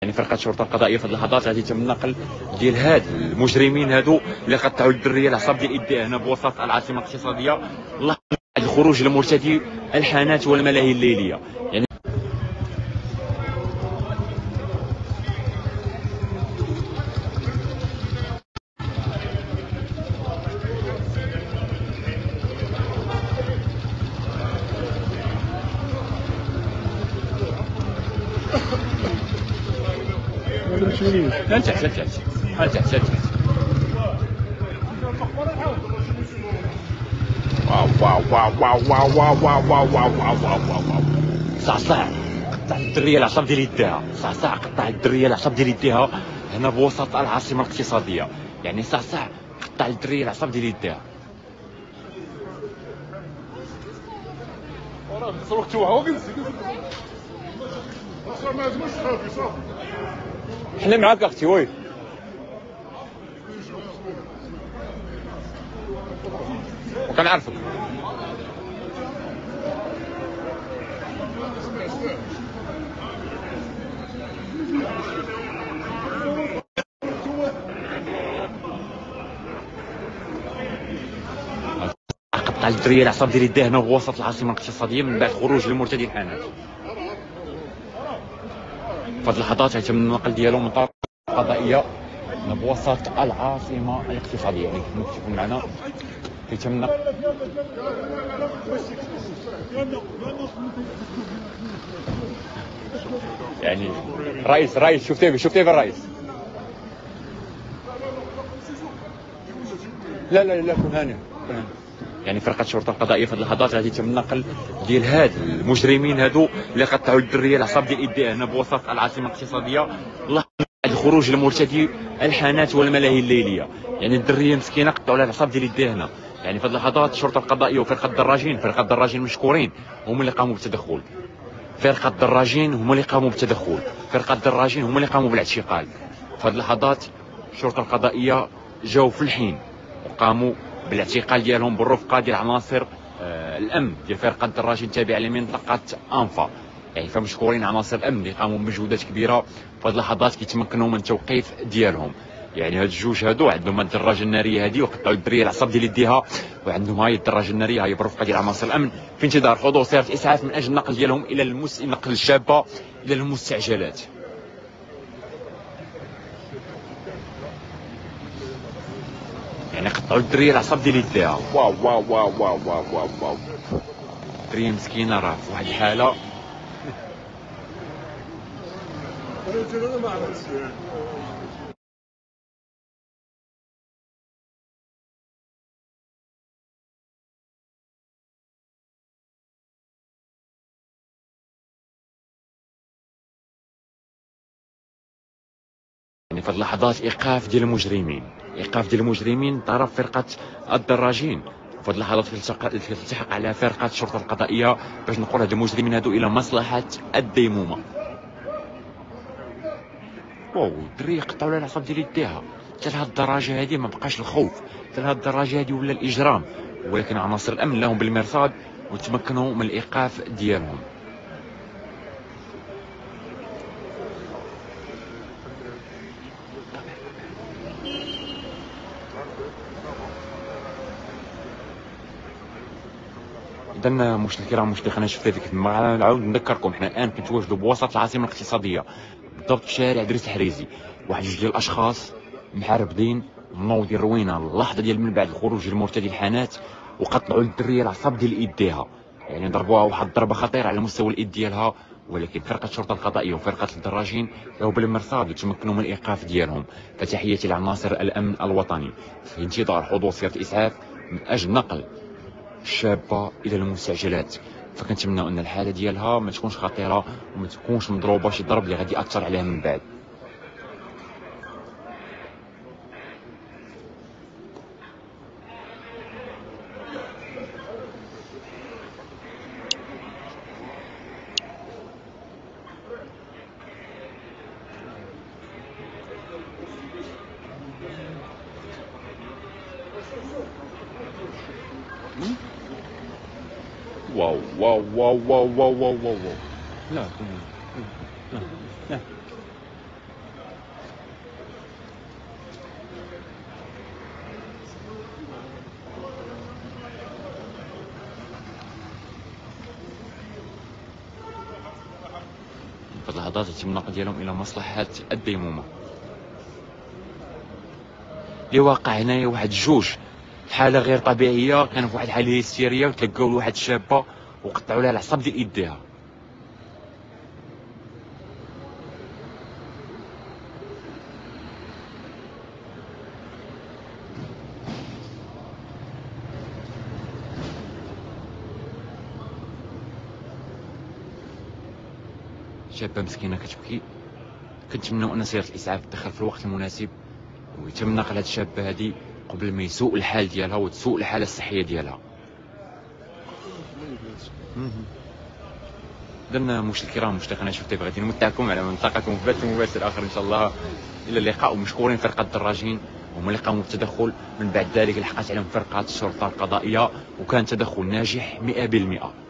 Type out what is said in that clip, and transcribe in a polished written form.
يعني فرقه الشرطه القضائيه في هذه اللحظات غادي يتم النقل ديال هاد المجرمين هادو اللي قطعوا الدريه العصاب ديال إيديا هنا بوسط العاصمه الاقتصاديه بعد الخروج لمرتدي الحانات والملاهي الليليه. يعني لا تحت لا تحت لا تحت لا تحت. واو واو واو واو واو واو واو واو واو واو واو واو. صعصع قطع الدريه العصاب ديال يديها، صعصع قطع الدريه العصاب ديال يديها هنا بوسط العاصمه الاقتصاديه. يعني صعصع قطع الدريه العصاب ديال يديها. حنا معاك اختي وي. وكنعرفك. قطع الدريه العصاب ديال يديه هنا بوسط العاصمه الاقتصاديه من بعد خروج لمرتدي الحانات. في هذه اللحظات يتم النقل ديالهم من طرف القضائيه بوسط العاصمه الاقتصاديه. يعني كما كتشوفوا معنا كيتم النقل. يعني رئيس شفتي بالرئيس. لا كون هاني. يعني فرقه الشرطه القضائيه في هذه اللحظات غادي يتم النقل ديال هاد المجرمين هادو اللي قطعوا الدريه العصاب ديال إيديا هنا بوسط العاصمه الاقتصاديه بعد الخروج لمرتدي الحانات والملاهي الليليه. يعني الدريه مسكينه قطعوا لها العصاب ديال إيديا هنا. يعني في هذه اللحظات الشرطه القضائيه وفرقه الدراجين مشكورين هما اللي قاموا بالتدخل. فرقه الدراجين هما اللي قاموا بالتدخل، فرقه الدراجين هما اللي قاموا بالاعتقال. في هذه اللحظات الشرطه القضائيه جاوا في الحين وقاموا بالاعتقال ديالهم بالرفقه ديال عناصر الامن ديال فرقه الدراجين التابعه لمنطقه انفا. يعني فمشكورين عناصر الامن اللي قاموا بمجهودات كبيره في هذه اللحظات كيتمكنوا من التوقيف ديالهم. يعني هاد الجوج هادو عندهم الدراجه الناريه هادي وقطعوا الدريه العصاب ديال يديها، وعندهم هاي الدراجه الناريه هاي بالرفقه ديال عناصر الامن في انتظار حضور سياره اسعاف من اجل النقل ديالهم الى نقل الشابه الى المستعجلات. يعني قطعوا الدريه العصاب ديال يديها. واو واو واو واو واو واو واو. الدريه مسكينه راه في واحد الحاله. يعني في اللحظات ايقاف ديال المجرمين طرف فرقه الدراجين. في هذه اللحظات تلتحق على فرقه الشرطه القضائيه باش نقول هاد المجرمين هادو الى مصلحه الديمومه. واو الدريه قطعوا لها العصاب ديال يديها. حتى لهاد الدراجه هادي ما بقاش الخوف، حتى لهاد الدراجه هادي ولا الاجرام، ولكن عناصر الامن لهم بالمرصاد وتمكنوا من الايقاف ديالهم. اذا مشاهدينا الكرام انا شفت هذيك نعاود نذكركم حنا الان كنتواجدوا بوسط العاصمه الاقتصاديه بالضبط في شارع دريس الحريزي. واحد جوج ديال الاشخاص محاربين منوضين روينه اللحظه ديال من بعد الخروج المرتدي الحانات وقطعوا الدريه العصاب ديال ايديها. يعني ضربوها واحد الضربه خطيره على مستوى الايد ديالها، ولكن فرقه الشرطه القضائيه وفرقه الدراجين راهو بالمرصاد وتمكنوا من الايقاف ديالهم. فتحياتي لعناصر الامن الوطني في انتظار حضور سياره اسعاف من اجل نقل الشابه الى المستعجلات. فكنتمنى ان الحاله ديالها ما تكونش خطيره وما تكونش مضروبه شي ضرب اللي غادي ياثر عليها من بعد. واو واو واو واو واو واو واو. لا لا لا اللحظات يتم النقل ديالهم الى مصلحه الديمومه. اللي واقع هنايا واحد جوج حاله غير طبيعيه، كانوا في واحد الحاله هستيريه وتلقاو لواحد الشابه وقطعوا لها العصب ديال يديها. شابه مسكينه كتبكي. كنتمناو ان سياره الاسعاف تدخل في الوقت المناسب ويتم نقل هاد الشابه هادي قبل ما يسوء الحال ديالها وتسوء الحاله الصحيه ديالها. اذا مشاهدينا الكرام مشتاق قناه شفتي بغيت نمتعكم على منطقه بث مباشر اخر ان شاء الله. الى اللقاء. ومشكورين فرقه الدراجين هما اللي قاموا بالتدخل. من بعد ذلك لحقت عليهم فرقه الشرطه القضائيه وكان تدخل ناجح 100%.